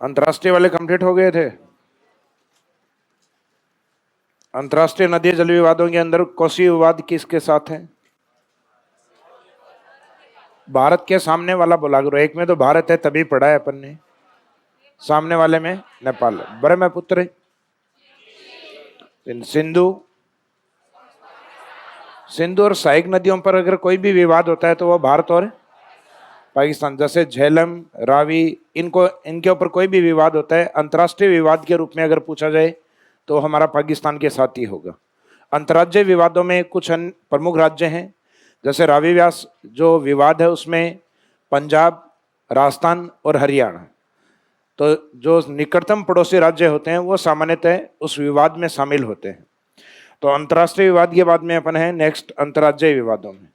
अंतर्राष्ट्रीय वाले कंप्लीट हो गए थे। अंतर्राष्ट्रीय नदी जल विवादों के अंदर कोसी विवाद किसके साथ है? भारत के सामने वाला बोला करो, एक में तो भारत है तभी पढ़ा है अपन ने, सामने वाले में नेपाल। ब्रह्मपुत्र, सिंधु, सिंधु और सहायक नदियों पर अगर कोई भी विवाद होता है तो वो भारत और पाकिस्तान। जैसे झेलम, रावी, इनके ऊपर कोई भी विवाद होता है अंतर्राष्ट्रीय विवाद के रूप में अगर पूछा जाए तो हमारा पाकिस्तान के साथ ही होगा। अंतर्राज्यीय विवादों में कुछ अन्य प्रमुख राज्य हैं, जैसे रावी व्यास जो विवाद है उसमें पंजाब, राजस्थान और हरियाणा, तो जो निकटतम पड़ोसी राज्य होते हैं वो सामान्यतः उस विवाद में शामिल होते हैं। तो अंतर्राष्ट्रीय विवाद के बाद में अपन है नेक्स्ट अंतर्राज्यीय विवादों में।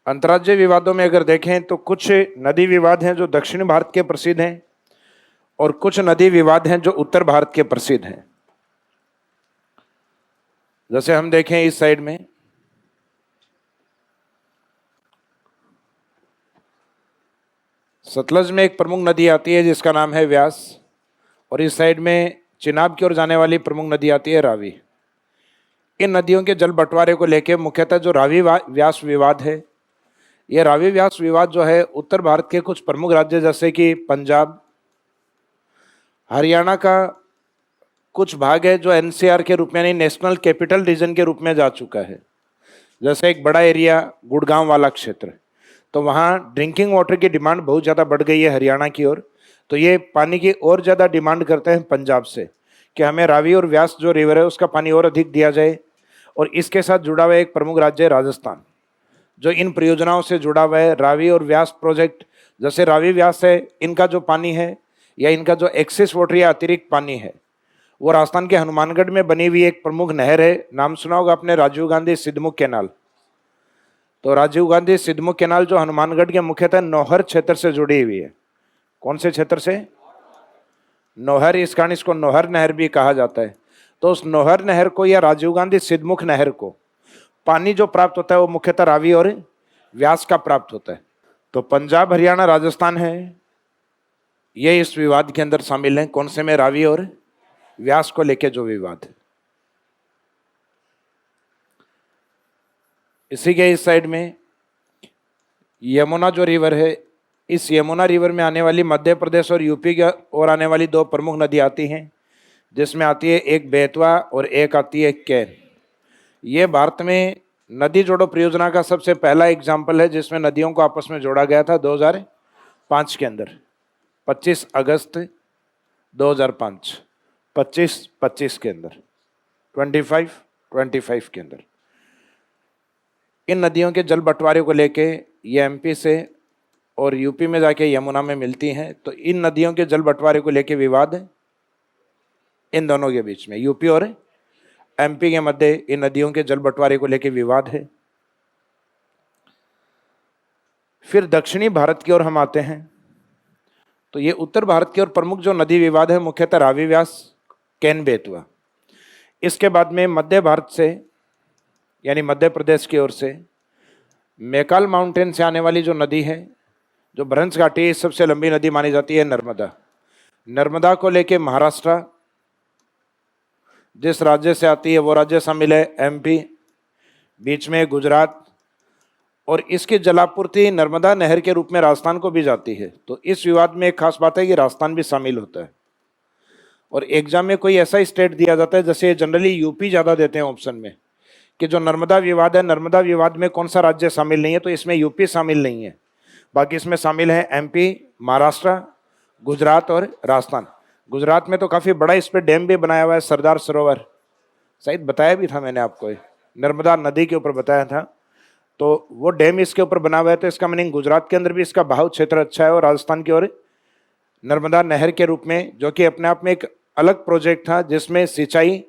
अंतर्राज्यीय विवादों में अगर देखें तो कुछ नदी विवाद हैं जो दक्षिण भारत के प्रसिद्ध हैं और कुछ नदी विवाद हैं जो उत्तर भारत के प्रसिद्ध हैं। जैसे हम देखें इस साइड में सतलज में एक प्रमुख नदी आती है जिसका नाम है व्यास, और इस साइड में चिनाब की ओर जाने वाली प्रमुख नदी आती है रावी। इन नदियों के जल बंटवारे को लेकर मुख्यतः जो रावी व्यास विवाद है, यह रावी व्यास विवाद जो है उत्तर भारत के कुछ प्रमुख राज्य जैसे कि पंजाब, हरियाणा का कुछ भाग है जो एनसीआर के रूप में यानी नेशनल कैपिटल रीजन के रूप में जा चुका है। जैसे एक बड़ा एरिया गुड़गांव वाला क्षेत्र, तो वहाँ ड्रिंकिंग वाटर की डिमांड बहुत ज़्यादा बढ़ गई है हरियाणा की ओर, तो ये पानी की और ज़्यादा डिमांड करते हैं पंजाब से कि हमें रावी और व्यास जो रिवर है उसका पानी और अधिक दिया जाए। और इसके साथ जुड़ा हुआ एक प्रमुख राज्य है राजस्थान, जो इन परियोजनाओं से जुड़ा हुआ है। रावी और व्यास प्रोजेक्ट, जैसे रावी व्यास है, इनका जो पानी है या इनका जो एक्सेस वाटर या अतिरिक्त पानी है वो राजस्थान के हनुमानगढ़ में बनी हुई एक प्रमुख नहर है, नाम सुना होगा आपने, राजीव गांधी सिद्धमुख कैनाल। तो राजीव गांधी सिद्धमुख कैनाल जो हनुमानगढ़ के मुख्यतः नौहर क्षेत्र से जुड़ी हुई है। कौन से क्षेत्र से? नौहर, इस कारण इसको नौहर नहर भी कहा जाता है। तो उस नौहर नहर को या राजीव गांधी सिद्धमुख नहर को पानी जो प्राप्त होता है वो मुख्यतः रावी और व्यास का प्राप्त होता है। तो पंजाब, हरियाणा, राजस्थान है, ये इस विवाद के अंदर शामिल हैं। कौन से में? रावी और व्यास को लेके जो विवाद है। इसी के इस साइड में यमुना जो रिवर है, इस यमुना रिवर में आने वाली मध्य प्रदेश और यूपी की ओर आने वाली दो प्रमुख नदी आती हैं, जिसमें आती है एक बेतवा और एक आती है कैन। ये भारत में नदी जोड़ो परियोजना का सबसे पहला एग्जाम्पल है जिसमें नदियों को आपस में जोड़ा गया था 2005 के अंदर, 25 अगस्त 2005, 25 के अंदर, 25 के अंदर। इन नदियों के जल बंटवारे को लेके ये एमपी से और यूपी में जाके यमुना में मिलती हैं। तो इन नदियों के जल बंटवारे को लेके विवाद है इन दोनों के बीच में, यूपी और एमपी के मध्य इन नदियों के जल बंटवारे को लेके विवाद है। फिर दक्षिणी भारत की ओर हम आते हैं, तो ये उत्तर भारत की ओर प्रमुख जो नदी विवाद है मुख्यतः रावी व्यास, कैन, बेतवा। इसके बाद में मध्य भारत से यानी मध्य प्रदेश की ओर से मैकाल माउंटेन से आने वाली जो नदी है, जो भ्रंश घाटी सबसे लंबी नदी मानी जाती है, नर्मदा। नर्मदा को लेके महाराष्ट्र जिस राज्य से आती है वो राज्य शामिल है एमपी, बीच में गुजरात, और इसकी जलापूर्ति नर्मदा नहर के रूप में राजस्थान को भी जाती है। तो इस विवाद में एक खास बात है कि राजस्थान भी शामिल होता है। और एग्जाम में कोई ऐसा स्टेट दिया जाता है, जैसे जनरली यूपी ज़्यादा देते हैं ऑप्शन में, कि जो नर्मदा विवाद है, नर्मदा विवाद में कौन सा राज्य शामिल नहीं है, तो इसमें यूपी शामिल नहीं है। बाकी इसमें शामिल है एमपी, महाराष्ट्र, गुजरात और राजस्थान। गुजरात में तो काफ़ी बड़ा इस पर डैम भी बनाया हुआ है, सरदार सरोवर, शायद बताया भी था मैंने आपको, नर्मदा नदी के ऊपर बताया था। तो वो डैम इसके ऊपर बना हुआ है, तो इसका मीनिंग गुजरात के अंदर भी इसका बहाव क्षेत्र अच्छा है। और राजस्थान की ओर नर्मदा नहर के रूप में, जो कि अपने आप में एक अलग प्रोजेक्ट था जिसमें सिंचाई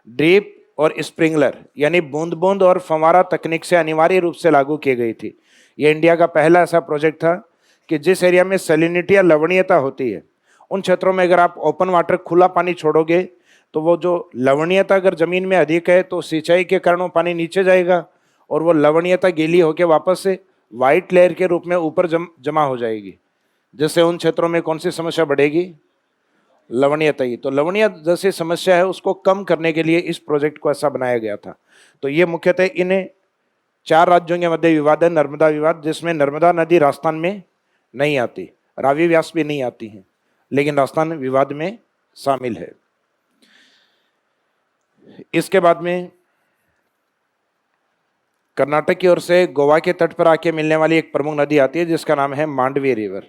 ड्रिप और स्प्रिंकलर यानी बूंद बूंद और फंवारा तकनीक से अनिवार्य रूप से लागू की गई थी। ये इंडिया का पहला ऐसा प्रोजेक्ट था कि जिस एरिया में सैलिनिटी या लवणीयता होती है उन क्षेत्रों में अगर आप ओपन वाटर, खुला पानी छोड़ोगे तो वो जो लवणीयता अगर ज़मीन में अधिक है तो सिंचाई के कारण वो पानी नीचे जाएगा और वो लवणीयता गीली होकर वापस से व्हाइट लेयर के रूप में ऊपर जमा हो जाएगी, जिससे उन क्षेत्रों में कौन सी समस्या बढ़ेगी? लवणीयता। तो लवणीय जैसी समस्या है उसको कम करने के लिए इस प्रोजेक्ट को ऐसा बनाया गया था। तो ये मुख्यतः इन 4 राज्यों के मध्य विवाद है, नर्मदा विवाद, जिसमें नर्मदा नदी राजस्थान में नहीं आती, रावी व्यास भी नहीं आती है, लेकिन राजस्थान विवाद में शामिल है। इसके बाद में कर्नाटक की ओर से गोवा के तट पर आके मिलने वाली एक प्रमुख नदी आती है जिसका नाम है मांडवी रिवर।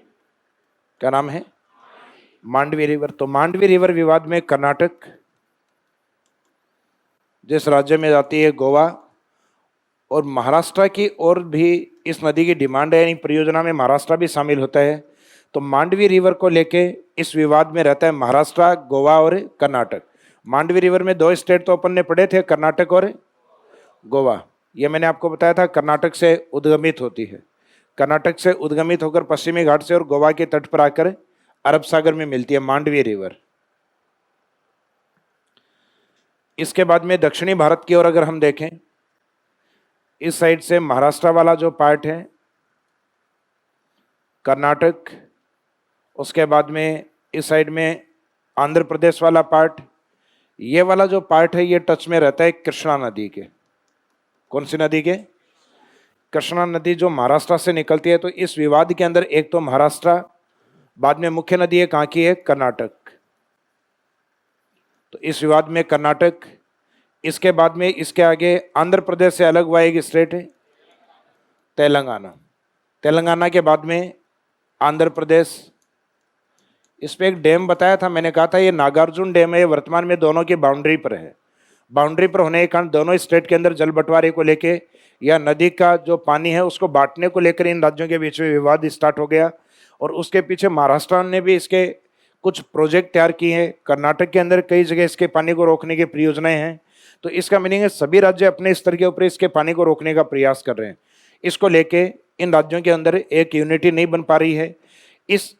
क्या नाम है? मांडवी रिवर। तो मांडवी रिवर विवाद में कर्नाटक जिस राज्य में जाती है, गोवा और महाराष्ट्र की ओर भी इस नदी की डिमांड है, यानी परियोजना में महाराष्ट्र भी शामिल होता है। तो मांडवी रिवर को लेके इस विवाद में रहता है महाराष्ट्र, गोवा और कर्नाटक। मांडवी रिवर में 2 स्टेट तो अपन ने पढ़े थे, कर्नाटक और गोवा। ये मैंने आपको बताया था कर्नाटक से उद्गमित होती है, कर्नाटक से उद्गमित होकर पश्चिमी घाट से और गोवा के तट पर आकर अरब सागर में मिलती है मांडवी रिवर। इसके बाद में दक्षिणी भारत की ओर अगर हम देखें, इस साइड से महाराष्ट्र वाला जो पार्ट है, कर्नाटक, उसके बाद में इस साइड में आंध्र प्रदेश वाला पार्ट, ये वाला जो पार्ट है ये टच में रहता है कृष्णा नदी के। कौन सी नदी के? कृष्णा नदी जो महाराष्ट्र से निकलती है। तो इस विवाद के अंदर एक तो महाराष्ट्र, बाद में मुख्य नदी है कहाँ की है? कर्नाटक। तो इस विवाद में कर्नाटक, इसके बाद में इसके आगे आंध्र प्रदेश से अलग हुआ एक स्टेट है तेलंगाना। तेलंगाना के बाद में आंध्र प्रदेश। इस पे एक डैम बताया था, मैंने कहा था ये नागार्जुन डैम है, वर्तमान में दोनों की बाउंड्री पर है। बाउंड्री पर होने के कारण दोनों स्टेट के अंदर जल बंटवारे को लेके या नदी का जो पानी है उसको बांटने को लेकर इन राज्यों के बीच में विवाद स्टार्ट हो गया। और उसके पीछे महाराष्ट्र ने भी इसके कुछ प्रोजेक्ट तैयार किए हैं। कर्नाटक के अंदर कई जगह इसके पानी को रोकने की परियोजनाएं हैं। तो इसका मीनिंग है सभी राज्य अपने स्तर के ऊपर इसके पानी को रोकने का प्रयास कर रहे हैं। इसको लेके इन राज्यों के अंदर एक यूनिटी नहीं बन पा रही है। इस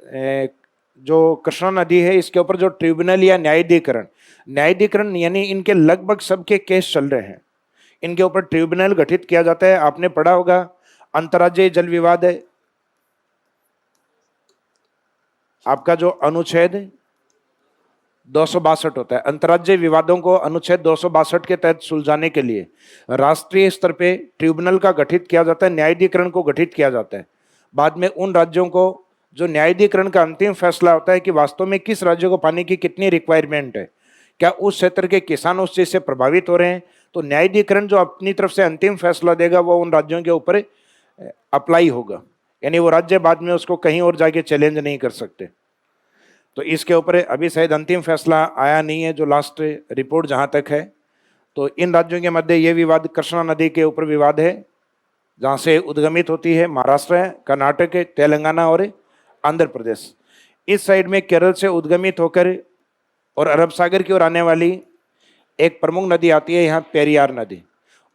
जो कृष्णा नदी है इसके ऊपर जो ट्रिब्यूनल या न्यायाधिकरण यानी इनके लगभग सबके केस चल रहे हैं, इनके ऊपर ट्रिब्यूनल गठित किया जाता है। आपने पढ़ा होगा अंतर्राज्यीय जल विवाद है, आपका जो अनुच्छेद 262 होता है। अंतर्राज्यीय विवादों को अनुच्छेद 262 के तहत सुलझाने के लिए राष्ट्रीय स्तर पे ट्रिब्यूनल का गठित किया जाता है, न्यायाधिकरण को गठित किया जाता है। बाद में उन राज्यों को जो न्यायाधिकरण का अंतिम फैसला होता है कि वास्तव में किस राज्य को पानी की कितनी रिक्वायरमेंट है, क्या उस क्षेत्र के किसान उस चीज से प्रभावित हो रहे हैं, तो न्यायाधिकरण जो अपनी तरफ से अंतिम फैसला देगा वो उन राज्यों के ऊपर अप्लाई होगा, यानी वो राज्य बाद में उसको कहीं और जाके चैलेंज नहीं कर सकते। तो इसके ऊपर अभी शायद अंतिम फैसला आया नहीं है, जो लास्ट रिपोर्ट जहां तक है। तो इन राज्यों के मध्य ये विवाद कृष्णा नदी के ऊपर विवाद है, जहां से उद्गमित होती है महाराष्ट्र है, कर्नाटक है, तेलंगाना और आंध्र प्रदेश। इस साइड में केरल से उद्गमित होकर और अरब सागर की ओर आने वाली एक प्रमुख नदी आती है यहाँ पेरियार नदी।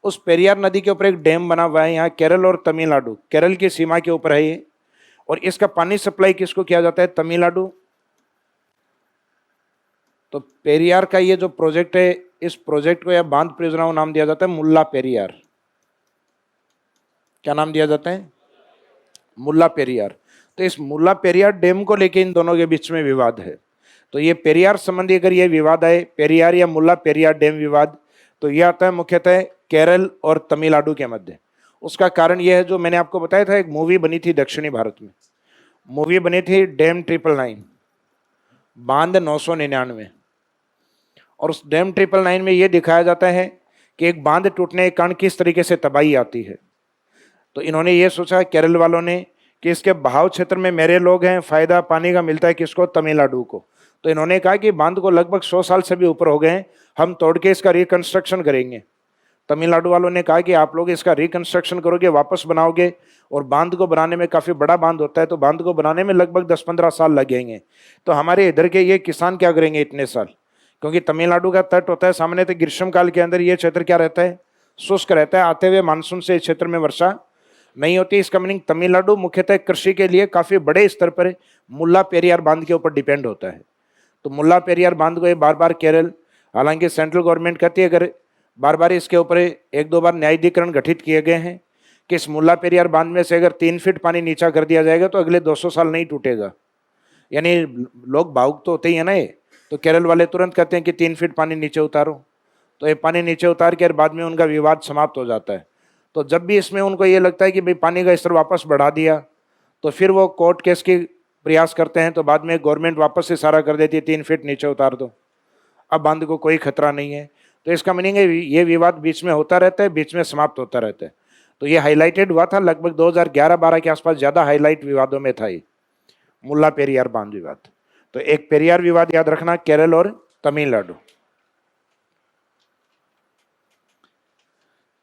उस पेरियार नदी के ऊपर एक डैम बना हुआ है यहाँ केरल और तमिलनाडु, केरल की सीमा के ऊपर है ये। और इसका पानी सप्लाई किसको किया जाता है? तमिलनाडु। तो पेरियार का ये जो प्रोजेक्ट है, इस प्रोजेक्ट को या बांध परियोजना को नाम दिया जाता है मुल्ला पेरियार। क्या नाम दिया जाता है? मुल्ला पेरियार। तो इस मुल्ला पेरियार डैम को लेके इन दोनों के बीच में विवाद है। तो ये पेरियार संबंधी अगर ये विवाद आए, पेरियार या मुल्ला पेरियार डैम विवाद, तो ये आता है मुख्यतः केरल और तमिलनाडु के मध्य। उसका कारण यह है जो मैंने आपको बताया था, एक मूवी बनी थी दक्षिणी भारत में, मूवी बनी थी डैम 999, बांध 999। और उस डैम 999 में ये दिखाया जाता है कि एक बांध टूटने के कारण किस तरीके से तबाही आती है। तो इन्होंने ये सोचा केरल वालों ने कि इसके बहाव क्षेत्र में मेरे लोग हैं, फायदा पानी का मिलता है किसको? तमिलनाडु को। तो इन्होंने कहा कि बांध को लगभग 100 साल से भी ऊपर हो गए हैं, हम तोड़ के इसका रिकंस्ट्रक्शन करेंगे। तमिलनाडु वालों ने कहा कि आप लोग इसका रिकंस्ट्रक्शन करोगे, वापस बनाओगे, और बांध को बनाने में काफ़ी बड़ा बांध होता है, तो बांध को बनाने में लगभग 10-15 साल लगेंगे। तो हमारे इधर के ये किसान क्या करेंगे इतने साल? क्योंकि तमिलनाडु का तट होता है सामने, तो ग्रीष्म काल के अंदर ये क्षेत्र क्या रहता है? शुष्क रहता है। आते हुए मानसून से इस क्षेत्र में वर्षा नहीं होती। इसका मीनिंग तमिलनाडु मुख्यतः कृषि के लिए काफ़ी बड़े स्तर पर मुल्ला पेरियार बांध के ऊपर डिपेंड होता है। तो मुल्ला पेरियार बांध को ये बार बार केरल, हालांकि सेंट्रल गवर्नमेंट कहती है, अगर बार बार इसके ऊपर 1-2 बार न्यायाधिकरण गठित किए गए हैं, कि इस मुल्ला पेरियार बांध में से अगर 3 फीट पानी नीचा कर दिया जाएगा तो अगले 200 साल नहीं टूटेगा। यानी लोग भावुक तो होते ही है ना ये, तो केरल वाले तुरंत कहते हैं कि 3 फीट पानी नीचे उतारो, तो ये पानी नीचे उतार के बाद में उनका विवाद समाप्त हो जाता है। तो जब भी इसमें उनको ये लगता है कि भाई पानी का स्तर वापस बढ़ा दिया, तो फिर वो कोर्ट केस की प्रयास करते हैं, तो बाद में गवर्नमेंट वापस इशारा कर देती है 3 फीट नीचे उतार दो, अब बांध को कोई खतरा नहीं है। तो इसका मीनिंग है ये विवाद बीच में होता रहता है, बीच में समाप्त होता रहता है। तो ये हाईलाइटेड हुआ था लगभग 2011-12 के आसपास, ज्यादा हाईलाइट विवादों में था ये मुल्ला पेरियार बांध विवाद। तो एक पेरियार विवाद याद रखना, केरल और तमिलनाडु।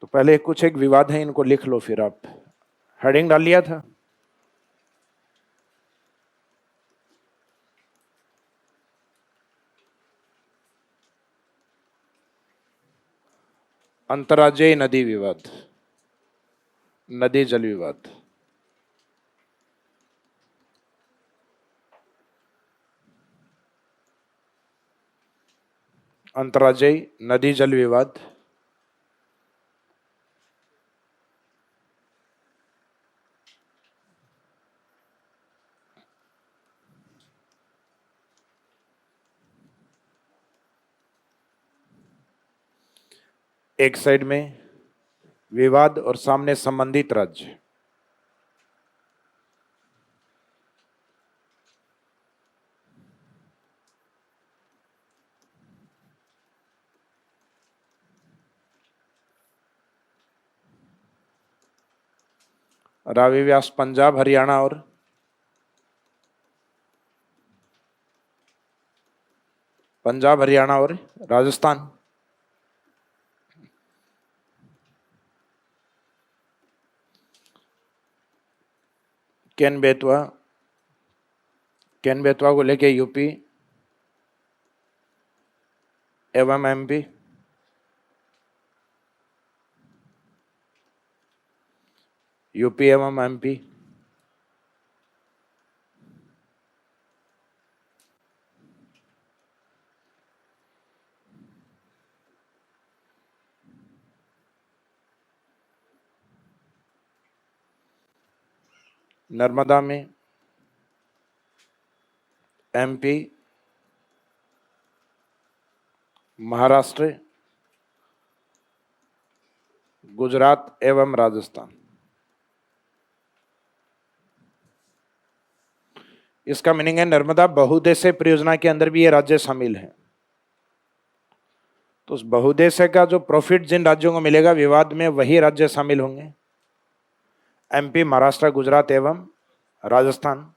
तो पहले कुछ एक विवाद है, इनको लिख लो, फिर आप हेडिंग डाल लिया था। अंतर्राज्यीय नदी विवाद, नदी जल विवाद। अंतर्राज्यीय नदी जल विवाद। एक साइड में विवाद और सामने संबंधित राज्य। रावी व्यास पंजाब, हरियाणा और राजस्थान। केन बेतवा को लेके यूपी एवं एमपी। यूपी एवं एमपी। नर्मदा में एमपी, महाराष्ट्र, गुजरात एवं राजस्थान। इसका मीनिंग है नर्मदा बहुउद्देश्य परियोजना के अंदर भी ये राज्य शामिल हैं। तो उस बहुउद्देश्य का जो प्रॉफिट जिन राज्यों को मिलेगा विवाद में, वही राज्य शामिल होंगे। एमपी, महाराष्ट्र, गुजरात एवं राजस्थान।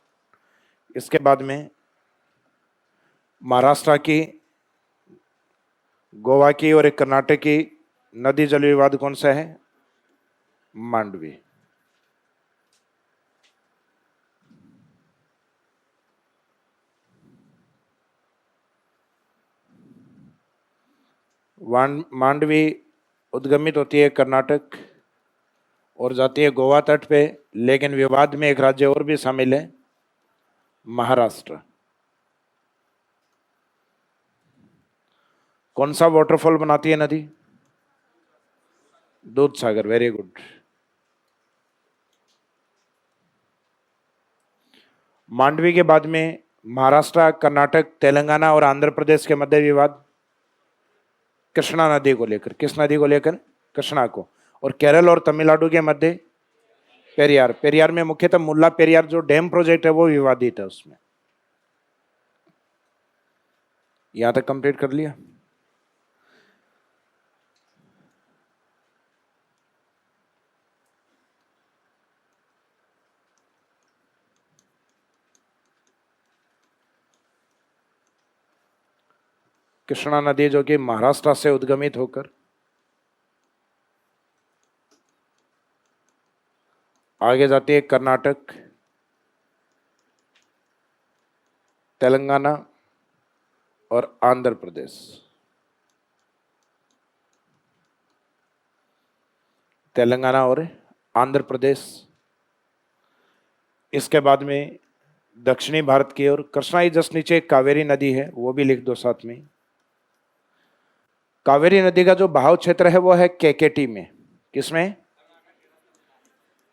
इसके बाद में महाराष्ट्र की, गोवा की और एक कर्नाटक की नदी जल विवाद कौन सा है? मांडवी। मांडवी उद्गमित होती है कर्नाटक और जाती है गोवा तट पे, लेकिन विवाद में एक राज्य और भी शामिल है, महाराष्ट्र। कौन सा वाटरफॉल बनाती है नदी? दूध सागर, वेरी गुड। मांडवी के बाद में महाराष्ट्र, कर्नाटक, तेलंगाना और आंध्र प्रदेश के मध्य विवाद कृष्णा नदी को लेकर। किस नदी को लेकर? कृष्णा को। और केरल और तमिलनाडु के मध्य पेरियार। पेरियार में मुख्यतः मुल्ला पेरियार जो डैम प्रोजेक्ट है वो विवादित है उसमें। यहां तक कंप्लीट कर लिया। कृष्णा नदी जो कि महाराष्ट्र से उद्गमित होकर आगे जाती है कर्नाटक, तेलंगाना और आंध्र प्रदेश। तेलंगाना और आंध्र प्रदेश। इसके बाद में दक्षिणी भारत की ओर कृष्णा ही जस्ट नीचे कावेरी नदी है, वो भी लिख दो साथ में। कावेरी नदी का जो बहाव क्षेत्र है वो है केकेटी में। किसमें?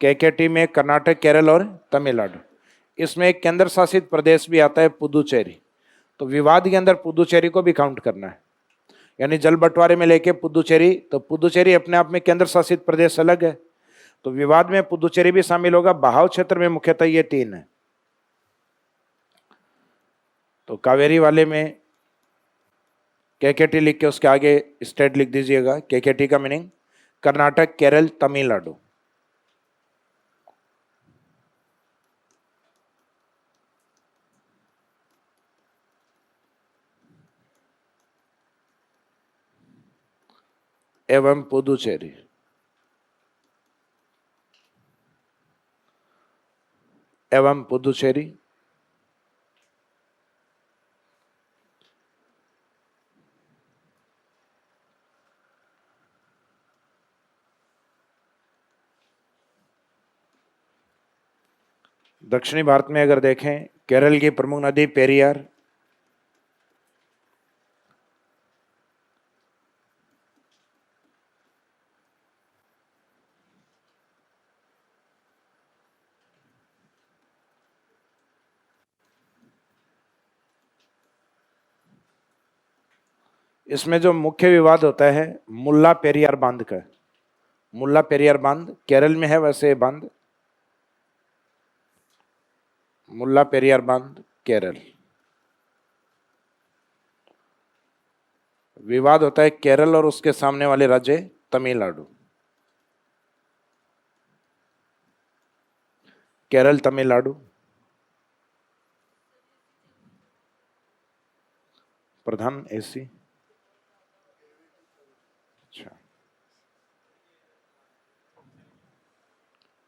केकेटी में कर्नाटक, केरल और तमिलनाडु। इसमें एक केंद्र शासित प्रदेश भी आता है पुदुचेरी। तो विवाद के अंदर पुदुचेरी को भी काउंट करना है, यानी जल बंटवारे में लेके पुदुचेरी, तो पुदुचेरी अपने आप में केंद्र शासित प्रदेश अलग है, तो विवाद में पुदुचेरी भी शामिल होगा। बहाव क्षेत्र में मुख्यतः ये 3 है। तो कावेरी वाले में केकेटी लिख के उसके आगे स्टेट लिख दीजिएगा। केकेटी का मीनिंग कर्नाटक, केरल, तमिलनाडु। एवं पुदुचेरी। एवं पुदुचेरी। दक्षिणी भारत में अगर देखें, केरल की प्रमुख नदी पेरियार, इसमें जो मुख्य विवाद होता है मुल्ला पेरियार बांध का। मुल्ला पेरियार बांध केरल में है वैसे ये बांध, मुल्ला पेरियार बांध केरल। विवाद होता है केरल और उसके सामने वाले राज्य तमिलनाडु। केरल, तमिलनाडु। प्रधान एसी। अच्छा,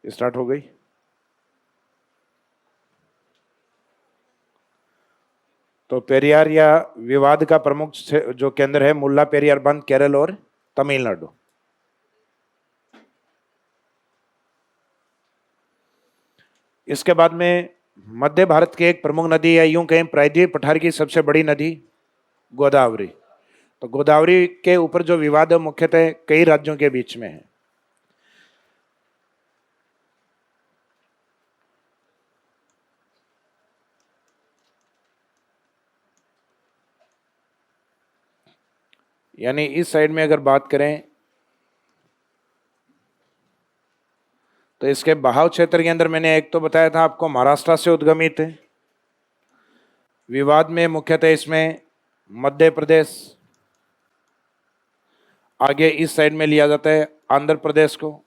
स्टार्ट हो गई। तो पेरियार या विवाद का प्रमुख जो केंद्र है मुल्ला पेरियार बांध केरल और तमिलनाडु। इसके बाद में मध्य भारत की एक प्रमुख नदी है, यूं कहें प्रायद्वीप पठार की सबसे बड़ी नदी गोदावरी। तो गोदावरी के ऊपर जो विवाद है मुख्यतः कई राज्यों के बीच में है। यानी इस साइड में अगर बात करें तो इसके बहाव क्षेत्र के अंदर मैंने एक तो बताया था आपको महाराष्ट्र से उद्गमित है। विवाद में मुख्यतः इसमें मध्य प्रदेश, आगे इस साइड में लिया जाता है आंध्र प्रदेश को,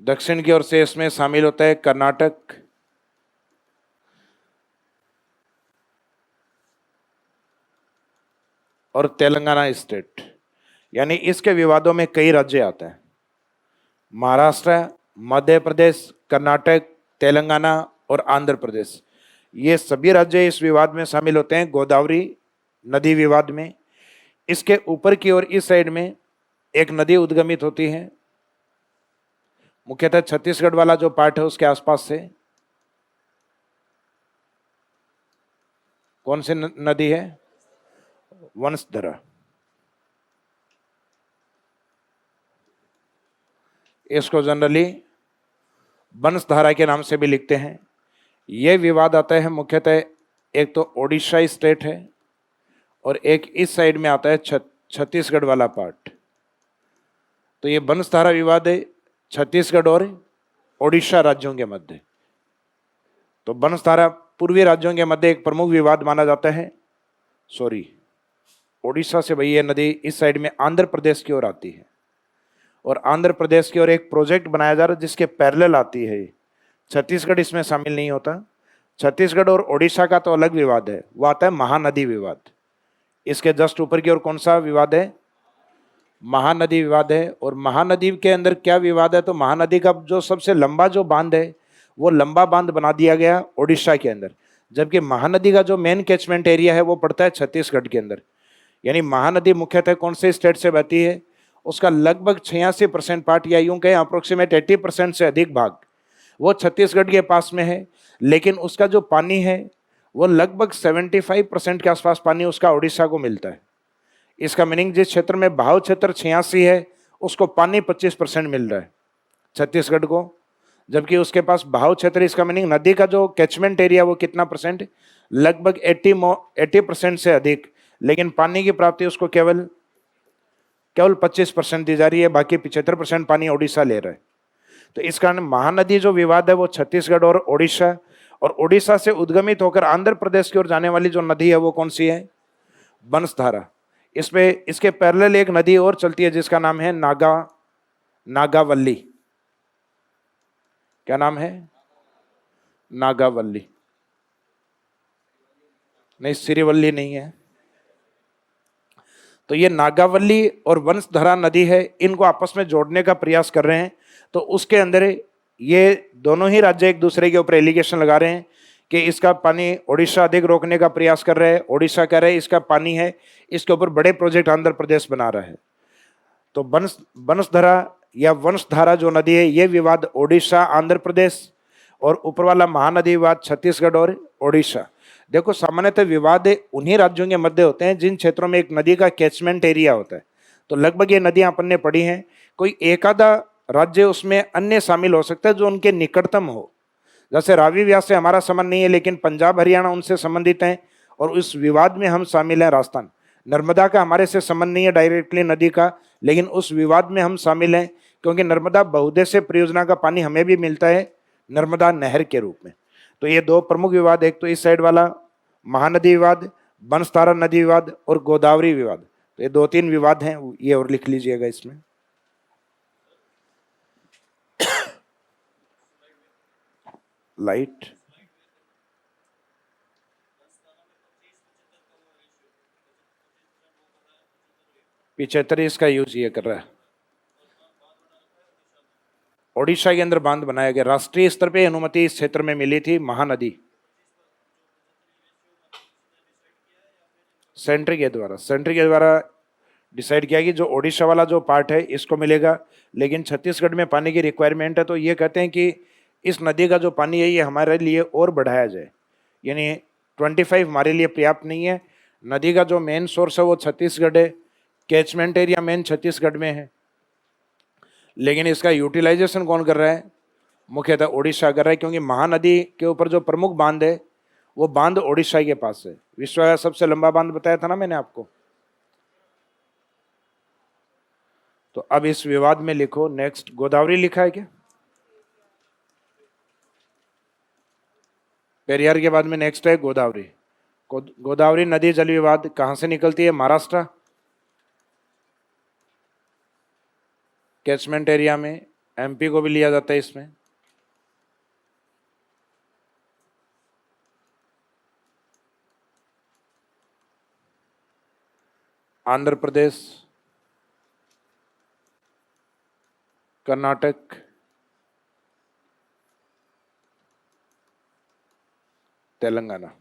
दक्षिण की ओर से इसमें शामिल होता है कर्नाटक, और तेलंगाना स्टेट। यानी इसके विवादों में कई राज्य आते हैं, महाराष्ट्र, मध्य प्रदेश, कर्नाटक, तेलंगाना और आंध्र प्रदेश। ये सभी राज्य इस विवाद में शामिल होते हैं गोदावरी नदी विवाद में। इसके ऊपर की ओर इस साइड में एक नदी उद्गमित होती है, मुख्यतः छत्तीसगढ़ वाला जो पार्ट है उसके आसपास से। कौन सी नदी है? वंशधरा। इसको जनरली वंशधारा के नाम से भी लिखते हैं। यह विवाद आता है मुख्यतः एक तो ओडिशा स्टेट है और एक इस साइड में आता है छत्तीसगढ़ वाला पार्ट। तो ये वंशधारा विवाद है छत्तीसगढ़ और ओडिशा राज्यों के मध्य। तो वंशधारा पूर्वी राज्यों के मध्य एक प्रमुख विवाद माना जाता है। ओडिशा से भाई ये नदी इस साइड में आंध्र प्रदेश की ओर आती है और आंध्र प्रदेश की ओर एक प्रोजेक्ट बनाया जा रहा है जिसके पैरेलल आती है। छत्तीसगढ़ इसमें शामिल नहीं होता। छत्तीसगढ़ और ओडिशा का तो अलग विवाद है, वो आता है महानदी विवाद। इसके जस्ट ऊपर की ओर कौन सा विवाद है? महानदी विवाद है। और महानदी के अंदर क्या विवाद है? तो महानदी का जो सबसे लंबा जो बांध है वो लंबा बांध बना दिया गया ओडिशा के अंदर, जबकि महानदी का जो मेन कैचमेंट एरिया है वो पड़ता है छत्तीसगढ़ के अंदर। यानी महानदी मुख्यतः कौन से स्टेट से बहती है? उसका लगभग 86% पार्ट या यूं कहें अप्रोक्सीमेट 80% से अधिक भाग वो छत्तीसगढ़ के पास में है, लेकिन उसका जो पानी है वो लगभग 75% के आसपास पानी उसका उड़ीसा को मिलता है। इसका मीनिंग जिस क्षेत्र में बहाव क्षेत्र 86 है उसको पानी 25% मिल रहा है छत्तीसगढ़ को, जबकि उसके पास बहाव क्षेत्र, इसका मीनिंग नदी का जो कैचमेंट एरिया वो कितना परसेंट, लगभग 80% से अधिक, लेकिन पानी की प्राप्ति उसको केवल 25% दी जा रही है, बाकी 75% पानी ओडिशा ले रहा है। तो इस कारण महानदी जो विवाद है वो छत्तीसगढ़ और ओडिशा, और ओडिशा से उद्गमित होकर आंध्र प्रदेश की ओर जाने वाली जो नदी है वो कौन सी है, बंसधारा। इसमें इसके पैरेलल एक नदी और चलती है जिसका नाम है नागावल्ली। क्या नाम है, नागावल्ली, नहीं सिरिवल्ली नहीं है। तो ये नागावल्ली और वंशधरा नदी है, इनको आपस में जोड़ने का प्रयास कर रहे हैं। तो उसके अंदर ये दोनों ही राज्य एक दूसरे के ऊपर एलिगेशन लगा रहे हैं कि इसका पानी ओडिशा अधिक रोकने का प्रयास कर रहा है, ओडिशा कह रहा है इसका पानी है, इसके ऊपर बड़े प्रोजेक्ट आंध्र प्रदेश बना रहा है। तो बंसधरा या वंशधारा जो नदी है, ये विवाद ओडिशा आंध्र प्रदेश, और ऊपर वाला महानदी विवाद छत्तीसगढ़ और ओडिशा। देखो सामान्यतः विवाद उन्हीं राज्यों के मध्य होते हैं जिन क्षेत्रों में एक नदी का कैचमेंट एरिया होता है। तो लगभग ये नदियां अपन ने पढ़ी हैं, कोई एक आधा राज्य उसमें अन्य शामिल हो सकता है जो उनके निकटतम हो। जैसे रावी व्यास से हमारा संबंध नहीं है, लेकिन पंजाब हरियाणा उनसे संबंधित हैं और उस विवाद में हम शामिल हैं। राजस्थान, नर्मदा का हमारे से संबंध नहीं है डायरेक्टली नदी का, लेकिन उस विवाद में हम शामिल हैं क्योंकि नर्मदा बहुउद्देश्य परियोजना का पानी हमें भी मिलता है नर्मदा नहर के रूप में। तो ये दो प्रमुख विवाद, एक तो इस साइड वाला महानदी विवाद, बंसधारा नदी विवाद और गोदावरी विवाद। तो ये 2-3 विवाद हैं, ये और लिख लीजिएगा इसमें। लाइट 75 इसका यूज ये कर रहा है। ओडिशा के अंदर बांध बनाया गया, राष्ट्रीय स्तर पे अनुमति इस क्षेत्र में मिली थी। महानदी सेंटर के द्वारा डिसाइड किया कि जो ओडिशा वाला जो पार्ट है इसको मिलेगा, लेकिन छत्तीसगढ़ में पानी की रिक्वायरमेंट है। तो ये कहते हैं कि इस नदी का जो पानी है ये हमारे लिए और बढ़ाया जाए, यानी 25 हमारे लिए पर्याप्त नहीं है। नदी का जो मेन सोर्स है वो छत्तीसगढ़ है, कैचमेंट एरिया मेन छत्तीसगढ़ में है, लेकिन इसका यूटिलाइजेशन कौन कर रहा है, मुख्यतः ओडिशा कर रहा है, क्योंकि महानदी के ऊपर जो प्रमुख बांध है वो बांध ओडिशा के पास है। विश्व का सबसे लंबा बांध बताया था ना मैंने आपको। तो अब इस विवाद में लिखो नेक्स्ट, गोदावरी लिखा है क्या, पेरियार के बाद में नेक्स्ट है गोदावरी। गोदावरी नदी जल विवाद कहां से निकलती है, महाराष्ट्र कैचमेंट एरिया में, एमपी को भी लिया जाता है इसमें। आंध्र प्रदेश, कर्नाटक, तेलंगाना।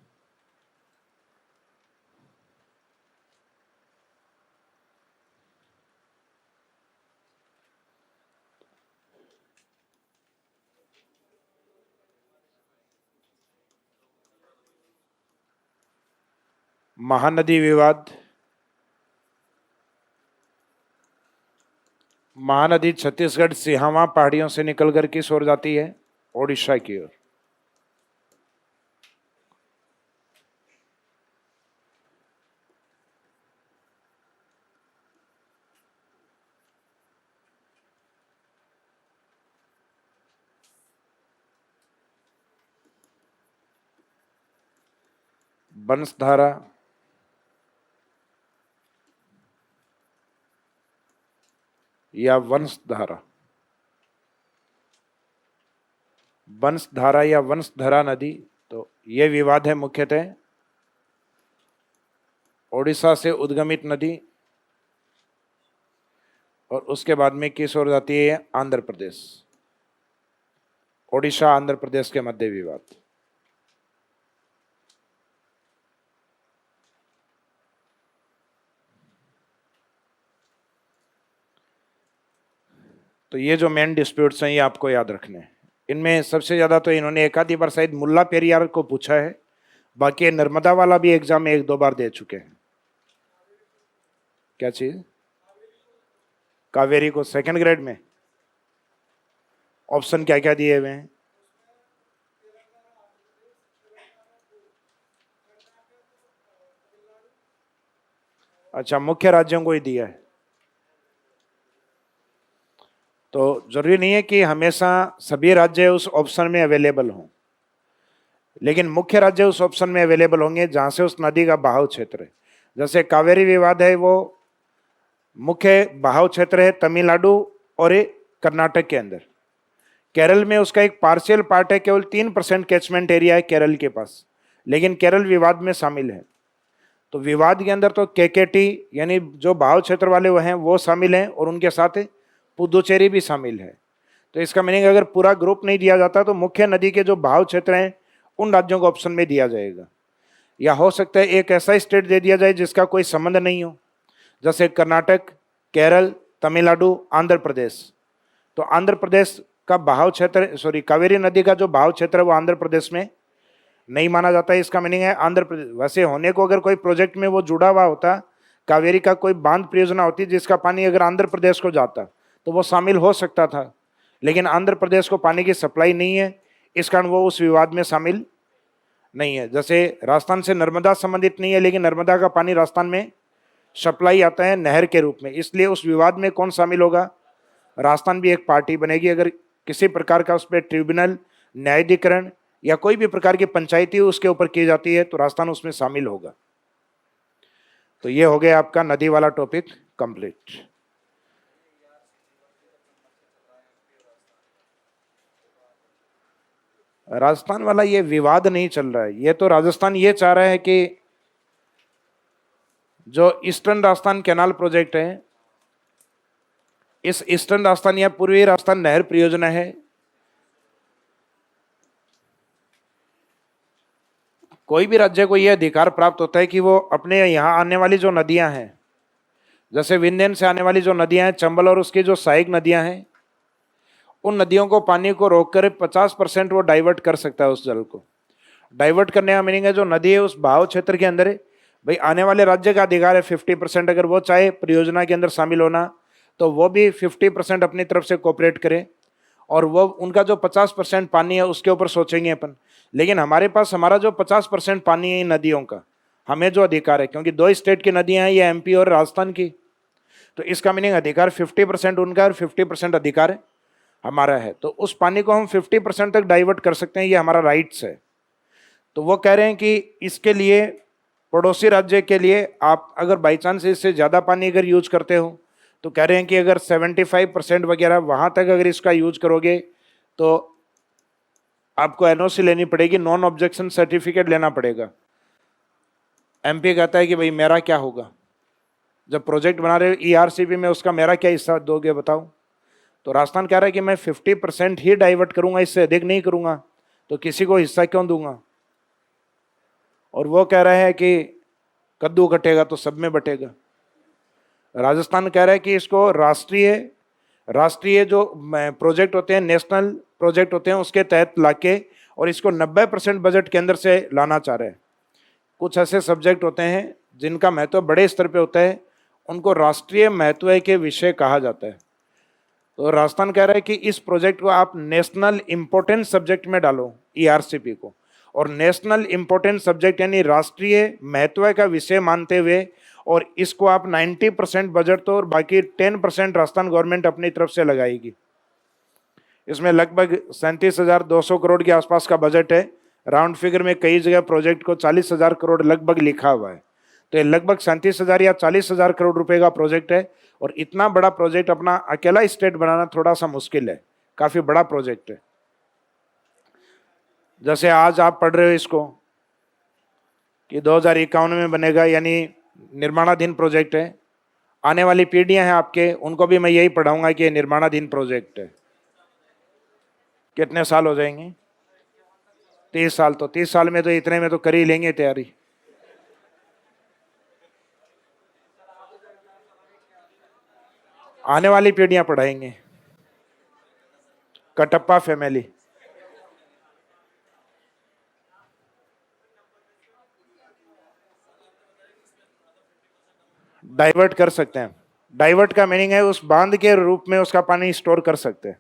महानदी विवाद, महानदी छत्तीसगढ़ सिहावा पहाड़ियों से निकलकर किस ओर जाती है, ओडिशा की ओर। बंसधारा, या वंशधारा, बंसधारा या वंशधरा नदी। तो यह विवाद है मुख्यतः ओडिशा से उद्गमित नदी, और उसके बाद में किस ओर जाती है, आंध्र प्रदेश। ओडिशा आंध्र प्रदेश के मध्य विवाद। तो ये जो मेन डिस्प्यूट्स हैं ये आपको याद रखने हैं। इनमें सबसे ज्यादा तो इन्होंने एक आधी बार शायद मुल्ला पेरियार को पूछा है, बाकी नर्मदा वाला भी एग्जाम में 1-2 बार दे चुके हैं। क्या चीज, कावेरी को सेकंड ग्रेड में, ऑप्शन क्या क्या दिए हुए हैं? अच्छा, मुख्य राज्यों को ही दिया है। तो जरूरी नहीं है कि हमेशा सभी राज्य उस ऑप्शन में अवेलेबल हों, लेकिन मुख्य राज्य उस ऑप्शन में अवेलेबल होंगे जहां से उस नदी का बहाव क्षेत्र है। जैसे कावेरी विवाद है, वो मुख्य बहाव क्षेत्र है तमिलनाडु और कर्नाटक के अंदर। केरल में उसका एक पार्शियल पार्ट है, केवल 3% कैचमेंट एरिया है केरल के पास, लेकिन केरल विवाद में शामिल है। तो विवाद के अंदर तो केकेटी यानी जो बहाव क्षेत्र वाले वो हैं वो शामिल हैं, और उनके साथ पुदुचेरी भी शामिल है। तो इसका मीनिंग अगर पूरा ग्रुप नहीं दिया जाता तो मुख्य नदी के जो बहाव क्षेत्र हैं उन राज्यों को ऑप्शन में दिया जाएगा। या हो सकता है एक ऐसा स्टेट दे दिया जाए जिसका कोई संबंध नहीं हो, जैसे कर्नाटक, केरल, तमिलनाडु, आंध्र प्रदेश। तो आंध्र प्रदेश का बहाव क्षेत्र, कावेरी नदी का जो बहाव क्षेत्र है वो आंध्र प्रदेश में नहीं माना जाता है। इसका मीनिंग है आंध्र प्रदेश, वैसे होने को अगर कोई प्रोजेक्ट में वो जुड़ा हुआ होता, कावेरी का कोई बांध परियोजना होती जिसका पानी अगर आंध्र प्रदेश को जाता तो वो शामिल हो सकता था, लेकिन आंध्र प्रदेश को पानी की सप्लाई नहीं है, इस कारण वो उस विवाद में शामिल नहीं है। जैसे राजस्थान से नर्मदा संबंधित नहीं है, लेकिन नर्मदा का पानी राजस्थान में सप्लाई आता है नहर के रूप में, इसलिए उस विवाद में कौन शामिल होगा? राजस्थान भी एक पार्टी बनेगी। अगर किसी प्रकार का उस पर ट्रिब्यूनल, न्यायाधिकरण या कोई भी प्रकार की पंचायती उसके ऊपर की जाती है तो राजस्थान उसमें शामिल होगा। तो ये हो गया आपका नदी वाला टॉपिक कंप्लीट। राजस्थान वाला ये विवाद नहीं चल रहा है, ये तो राजस्थान ये चाह रहा है कि जो ईस्टर्न राजस्थान कैनाल प्रोजेक्ट है, इस ईस्टर्न राजस्थान या पूर्वी राजस्थान नहर परियोजना है, कोई भी राज्य को यह अधिकार प्राप्त होता है कि वो अपने यहाँ आने वाली जो नदियां हैं, जैसे विंध्यन से आने वाली जो नदियां हैं, चंबल और उसकी जो सहायक नदियां हैं, उन नदियों को पानी को रोककर 50% वो डाइवर्ट कर सकता है। उस जल को डाइवर्ट करने का मीनिंग है जो नदी है उस बहाव क्षेत्र के अंदर है, भाई आने वाले राज्य का अधिकार है 50%, अगर वो चाहे परियोजना के अंदर शामिल होना तो वो भी 50% अपनी तरफ से कोऑपरेट करे, और वो उनका जो 50% पानी है उसके ऊपर सोचेंगे अपन। लेकिन हमारे पास हमारा जो 50% पानी है इन नदियों का, हमें जो अधिकार है, क्योंकि दो स्टेट की नदियां हैं, ये एमपी और राजस्थान की, तो इसका मीनिंग अधिकार 50% उनका और 50% अधिकार हमारा है। तो उस पानी को हम 50% तक डाइवर्ट कर सकते हैं, ये हमारा राइट्स है। तो वो कह रहे हैं कि इसके लिए पड़ोसी राज्य के लिए आप अगर बाई चांस इससे ज़्यादा पानी अगर यूज करते हो तो कह रहे हैं कि अगर 75% वगैरह वहाँ तक अगर इसका यूज करोगे तो आपको एनओसी लेनी पड़ेगी, नॉन ऑब्जेक्शन सर्टिफिकेट लेना पड़ेगा। एमपी कहता है कि भाई मेरा क्या होगा, जब प्रोजेक्ट बना रहे हो ईआरसीपी में, उसका मेरा क्या हिस्सा दोगे बताओ? तो राजस्थान कह रहा है कि मैं 50% ही डाइवर्ट करूंगा, इससे अधिक नहीं करूंगा, तो किसी को हिस्सा क्यों दूंगा? और वो कह रहा है कि कद्दू कटेगा तो सब में बटेगा। राजस्थान कह रहा है कि इसको राष्ट्रीय जो प्रोजेक्ट होते हैं, नेशनल प्रोजेक्ट होते हैं, उसके तहत लाके और इसको 90% बजट के अंदर से लाना चाह रहे हैं। कुछ ऐसे सब्जेक्ट होते हैं जिनका महत्व बड़े स्तर पे होता है, उनको राष्ट्रीय महत्व के विषय कहा जाता है। तो राजस्थान कह रहा है कि इस प्रोजेक्ट को आप नेशनल इंपॉर्टेंस सब्जेक्ट में डालो, ईआरसीपी को, और नेशनल इंपॉर्टेंस सब्जेक्ट यानी राष्ट्रीय महत्व का विषय मानते हुए, और इसको आप 90% बजट तो और बाकी 10% राजस्थान गवर्नमेंट अपनी तरफ से लगाएगी। इसमें लगभग 37,200 करोड़ के आसपास का बजट है। राउंड फिगर में कई जगह प्रोजेक्ट को 40,000 करोड़ लगभग लिखा हुआ है। तो ये लगभग 37,000 या 40,000 करोड़ रुपए का प्रोजेक्ट है, और इतना बड़ा प्रोजेक्ट अपना अकेला स्टेट बनाना थोड़ा सा मुश्किल है, काफी बड़ा प्रोजेक्ट है। जैसे आज आप पढ़ रहे हो इसको कि 2051 में बनेगा, यानी निर्माणाधीन प्रोजेक्ट है। आने वाली पीढ़ियां हैं आपके, उनको भी मैं यही पढ़ाऊंगा कि निर्माणाधीन प्रोजेक्ट है। कितने साल हो जाएंगे? 30 साल। तो 30 साल में तो इतने में तो कर ही लेंगे तैयारी। आने वाली पीढ़ियां पढ़ाएंगे। कटप्पा फैमिली डाइवर्ट कर सकते हैं। डाइवर्ट का मीनिंग है उस बांध के रूप में उसका पानी स्टोर कर सकते हैं।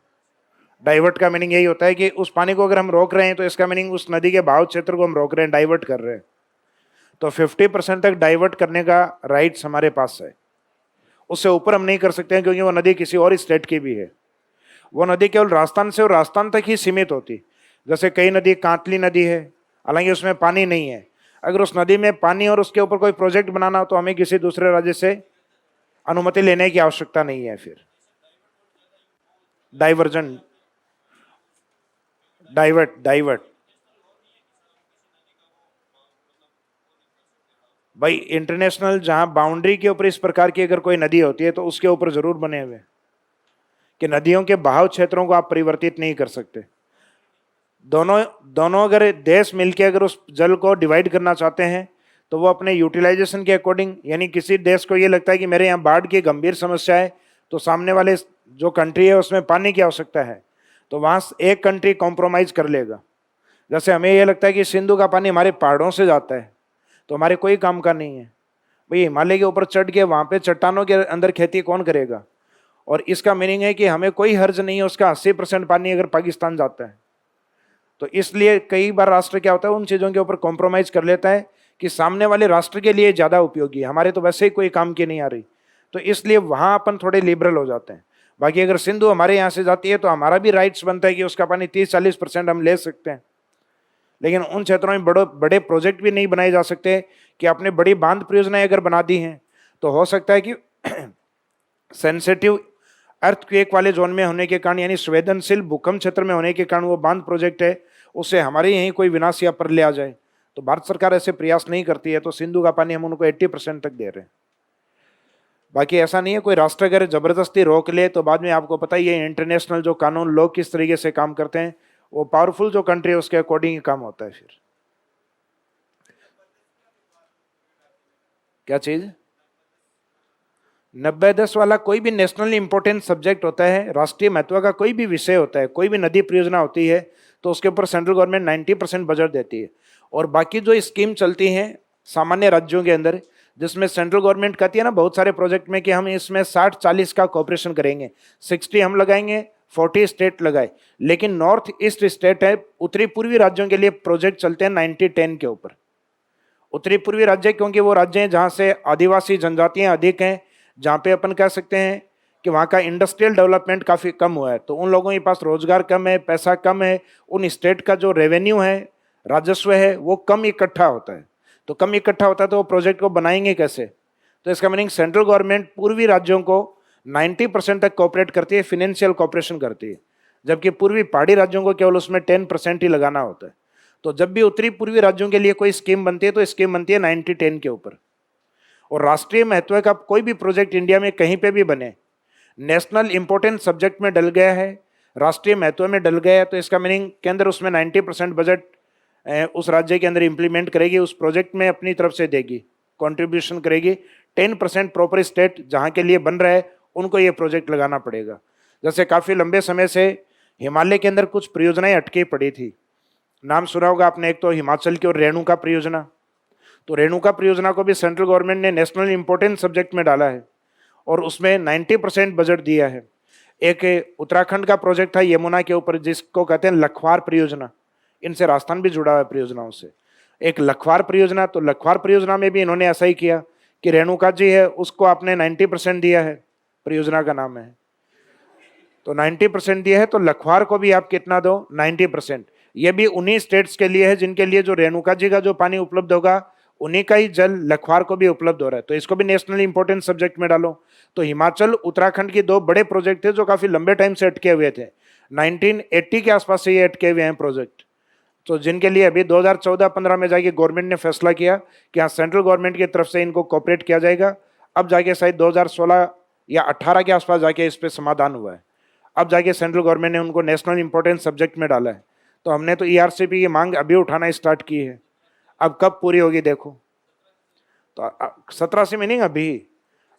डाइवर्ट का मीनिंग यही होता है कि उस पानी को अगर हम रोक रहे हैं तो इसका मीनिंग उस नदी के बहाव क्षेत्र को हम रोक रहे हैं, डाइवर्ट कर रहे हैं। तो 50% तक डाइवर्ट करने का राइट्स हमारे पास है, उससे ऊपर हम नहीं कर सकते हैं, क्योंकि वो नदी किसी और स्टेट की भी है। वो नदी केवल राजस्थान से और राजस्थान तक ही सीमित होती। जैसे कई नदी, कांतली नदी है, हालांकि उसमें पानी नहीं है, अगर उस नदी में पानी और उसके ऊपर कोई प्रोजेक्ट बनाना हो तो हमें किसी दूसरे राज्य से अनुमति लेने की आवश्यकता नहीं है। फिर डाइवर्जन, डाइवर्ट भाई, इंटरनेशनल जहां बाउंड्री के ऊपर इस प्रकार की अगर कोई नदी होती है तो उसके ऊपर जरूर बने हुए कि नदियों के बहाव क्षेत्रों को आप परिवर्तित नहीं कर सकते। दोनों दोनों अगर देश मिलकर अगर उस जल को डिवाइड करना चाहते हैं तो वो अपने यूटिलाइजेशन के अकॉर्डिंग, यानी किसी देश को ये लगता है कि मेरे यहाँ बाढ़ की गंभीर समस्या है, तो सामने वाले जो कंट्री है उसमें पानी की आवश्यकता है, तो वहाँ एक कंट्री कॉम्प्रोमाइज कर लेगा। जैसे हमें ये लगता है कि सिंधु का पानी हमारे पहाड़ों से जाता है तो हमारे कोई काम का नहीं है, भाई हिमालय के ऊपर चढ़ के वहाँ पे चट्टानों के अंदर खेती कौन करेगा। और इसका मीनिंग है कि हमें कोई हर्ज नहीं है उसका 80% पानी अगर पाकिस्तान जाता है। तो इसलिए कई बार राष्ट्र क्या होता है, उन चीज़ों के ऊपर कॉम्प्रोमाइज कर लेता है कि सामने वाले राष्ट्र के लिए ज़्यादा उपयोगी है, हमारे तो वैसे ही कोई काम की नहीं आ रही, तो इसलिए वहाँ अपन थोड़े लिबरल हो जाते हैं। बाकी अगर सिंधु हमारे यहाँ से जाती है तो हमारा भी राइट्स बनता है कि उसका पानी 30-40% हम ले सकते हैं। लेकिन उन क्षेत्रों में बड़े बड़े प्रोजेक्ट भी नहीं बनाए जा सकते कि आपने बड़ी बांध परियोजनाएं अगर बना दी हैं तो हो सकता है कि सेंसिटिव अर्थक्वेक वाले जोन में होने के कारण, यानी संवेदनशील भूकंप क्षेत्र में होने के कारण वो बांध प्रोजेक्ट है उससे हमारे यहीं कोई विनाश या प्रलय आ जाए। तो भारत सरकार ऐसे प्रयास नहीं करती है, तो सिंधु का पानी हम उनको 80% तक दे रहे हैं। बाकी ऐसा नहीं है कोई राष्ट्र अगर जबरदस्ती रोक ले तो बाद में आपको पता ही है इंटरनेशनल जो कानून लोग किस तरीके से काम करते हैं, वो पावरफुल जो कंट्री है उसके अकॉर्डिंग ही काम होता है। फिर क्या चीज 90-10 वाला कोई भी नेशनल इंपॉर्टेंट सब्जेक्ट होता है, राष्ट्रीय महत्व का कोई भी विषय होता है, कोई भी नदी परियोजना होती है तो उसके ऊपर सेंट्रल गवर्नमेंट 90% बजट देती है। और बाकी जो स्कीम चलती हैं सामान्य राज्यों के अंदर, जिसमें सेंट्रल गवर्नमेंट कहती है ना बहुत सारे प्रोजेक्ट में कि हम इसमें 60-40 का कॉपरेशन करेंगे, 60 हम लगाएंगे, 40 स्टेट लगाए। लेकिन नॉर्थ ईस्ट स्टेट है, उत्तरी पूर्वी राज्यों के लिए प्रोजेक्ट चलते हैं 90-10 के ऊपर। उत्तरी पूर्वी राज्य क्योंकि वो राज्य हैं जहाँ से आदिवासी जनजातियाँ अधिक हैं, जहाँ पे अपन कह सकते हैं कि वहाँ का इंडस्ट्रियल डेवलपमेंट काफ़ी कम हुआ है, तो उन लोगों के पास रोजगार कम है, पैसा कम है, उन स्टेट का जो रेवेन्यू है, राजस्व है, वो कम इकट्ठा होता है। तो कम इकट्ठा होता है तो वो प्रोजेक्ट को बनाएंगे कैसे। तो इसका मीनिंग सेंट्रल गवर्नमेंट पूर्वी राज्यों को 90% तक कोऑपरेट करती है, फिनेंशियल कोऑपरेशन करती है, जबकि पूर्वी पहाड़ी राज्यों को केवल उसमें 10% ही लगाना होता है। तो जब भी उत्तरी पूर्वी राज्यों के लिए कोई स्कीम बनती है तो स्कीम बनती है 90-10 के ऊपर। और राष्ट्रीय महत्व का कोई भी प्रोजेक्ट इंडिया में कहीं पे भी बने, नेशनल इंपॉर्टेंट सब्जेक्ट में डल गया है, राष्ट्रीय महत्व में डल गया है, तो इसका मीनिंग केंद्र उसमें 90% बजट उस राज्य के अंदर इंप्लीमेंट करेगी, उस प्रोजेक्ट में अपनी तरफ से देगी, कंट्रीब्यूशन करेगी। 10% प्रॉपर स्टेट जहाँ के लिए बन रहा है उनको ये प्रोजेक्ट लगाना पड़ेगा। जैसे काफ़ी लंबे समय से हिमालय के अंदर कुछ परियोजनाएं अटकी पड़ी थी, नाम सुना होगा आपने, एक तो हिमाचल की और रेणुका परियोजना। तो रेणुका परियोजना को भी सेंट्रल गवर्नमेंट ने नेशनल इंपॉर्टेंट सब्जेक्ट में डाला है और उसमें 90% बजट दिया है। एक उत्तराखंड का प्रोजेक्ट था यमुना के ऊपर जिसको कहते हैं लखवार परियोजना, इनसे राजस्थान भी जुड़ा हुआ है परियोजनाओं से। एक लखवार परियोजना, तो लखवार परियोजना में भी इन्होंने ऐसा ही किया कि रेणुका जी है उसको आपने 90% दिया है, परियोजना का नाम है, तो 90% दिया है, तो लखवार को भी आप कितना दो, 90%। ये भी उन्हीं स्टेट्स के लिए है जिनके लिए जो रेणुका जी का जो पानी उपलब्ध होगा उन्हीं का ही जल लखवार को भी उपलब्ध हो रहा है, तो इसको भी नेशनल इंपॉर्टेंट सब्जेक्ट में डालो। तो हिमाचल उत्तराखंड के दो बड़े प्रोजेक्ट थे जो काफी लंबे टाइम से अटके हुए थे, 1980 के आसपास से ये अटके हुए हैं प्रोजेक्ट, तो जिनके लिए अभी 2014-15 में जाके गवर्नमेंट ने फैसला किया कि हाँ सेंट्रल गवर्नमेंट की तरफ से इनको कोऑपरेट किया जाएगा। अब जाके शायद 2016 या 18 के आसपास जाके इस पर समाधान हुआ है, अब जाके सेंट्रल गवर्नमेंट ने उनको नेशनल इंपॉर्टेंट सब्जेक्ट में डाला है। तो हमने तो ईआरसीपी की मांग अभी उठाना स्टार्ट की है, अब कब पूरी होगी देखो। तो 17 में नहीं अभी,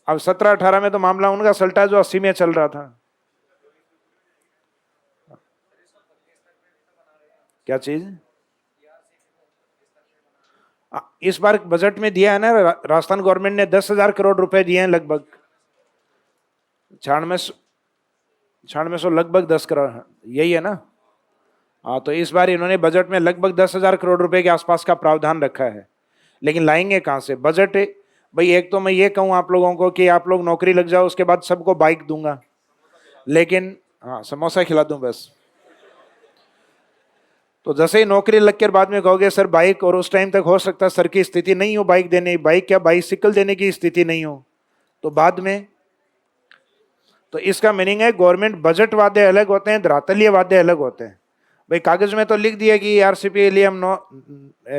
अब 17-18 में तो मामला उनका सल्टा जो 80 में चल रहा था। क्या चीज इस बार बजट में दिया है ना, राजस्थान गवर्नमेंट ने 10,000 करोड़ रुपए दिए हैं लगभग 96। 96 लगभग 10 करोड़, यही है ना। हाँ, तो इस बार इन्होंने बजट में लगभग 10,000 करोड़ रुपए के आसपास का प्रावधान रखा है। लेकिन लाएंगे कहाँ से बजट? भाई एक तो मैं ये कहूँ आप लोगों को कि आप लोग नौकरी लग जाओ, उसके बाद सबको बाइक दूंगा, लेकिन हाँ समोसा खिला दूं बस। तो जैसे ही नौकरी लग कर बाद में कहोगे सर बाइक, और उस टाइम तक हो सकता है सर की स्थिति नहीं हो बाइक देने, बाइक क्या बाइसिकल देने की स्थिति नहीं हो, तो बाद में, तो इसका मीनिंग है गवर्नमेंट बजट वादे अलग होते हैं, धरातलीय वादे अलग होते हैं। भाई कागज में तो लिख दिया कि आरसीपी के लिए हम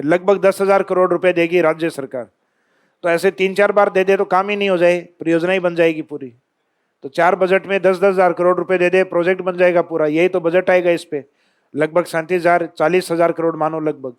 लगभग 10,000 करोड़ रुपए देगी राज्य सरकार, तो ऐसे 3-4 बार दे दे तो काम ही नहीं हो जाए, परियोजना ही बन जाएगी पूरी। तो 4 बजट में 10,000 करोड़ रुपए दे दे, प्रोजेक्ट बन जाएगा पूरा, यही तो बजट आएगा इस पे, लगभग 37,000 40,000 करोड़ मानो लगभग।